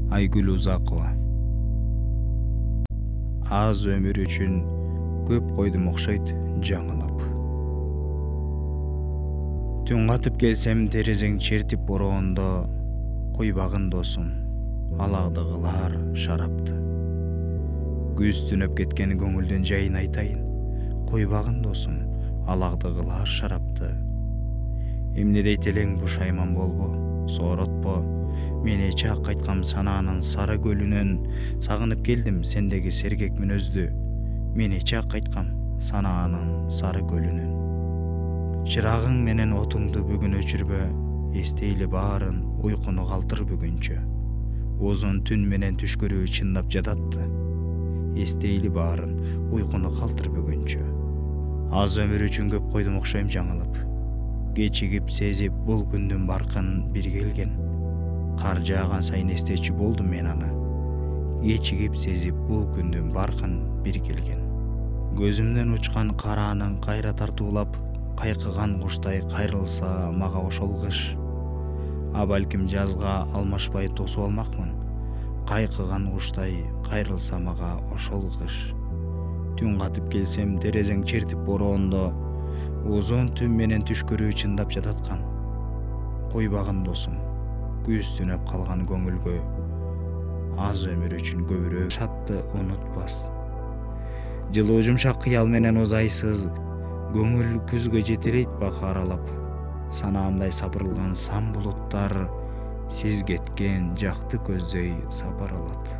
Айгүл Узакова. Аз өмүр үчүн көп койдум окшойт жаңылап. Түн катып келсем терезең чертип бороондо, койбагын досум, аларды кылар шарапты. Күз түнөп кеткен көңүлдүн жайын айтайын, койбагын досум, аларды кылар шарапты. Эмне дейт элең бушайман болбо, сооротпо, мен эч ак кайткам санаанын сары көлүнөн, сагынып келдим сендеги сергек мүнөздү, мен эч ак кайткам санаанын сары көлүнөн. Чырагың менен отуңду бүгүн өчүрбө, эстейли баарын уйкуну калтыр бүгүнчө. Озон түн менен түш көрүү чындап жататты, эстейли баарын уйкуну калтыр бүгүнчө. Аз өмүр үчүн көп койдум окшойм жаңылып, кечигип сезип бул күндүн баркын бир келген. Кар жааган сайын эстечү болдум мен аны, кечигип сезип бул күндүн баркын бир келген. Көзүмдөн учкан караанын кайра тартуулап, кайкыган куштай кайрылса мага ошол кыш. А балким жазга алмашпай тосуп алмакмын, кайкыган куштай кайрылса мага ошол кыш. Түн катып келсем терезең чертип бороондо, озон түн менен түш көрүү чындап жататкан. Койбагын досум, күз түнөп калган көңүлгө, аз өмүр үчүн көбүрөөк шатты унутпас. Жылуу жумшак кыял менен узайсыз, көңүл күзгө жетелейт бак аралап. Санаамдай сапырылган сан булуттар, сиз кеткен жакты көздөй сапар алат.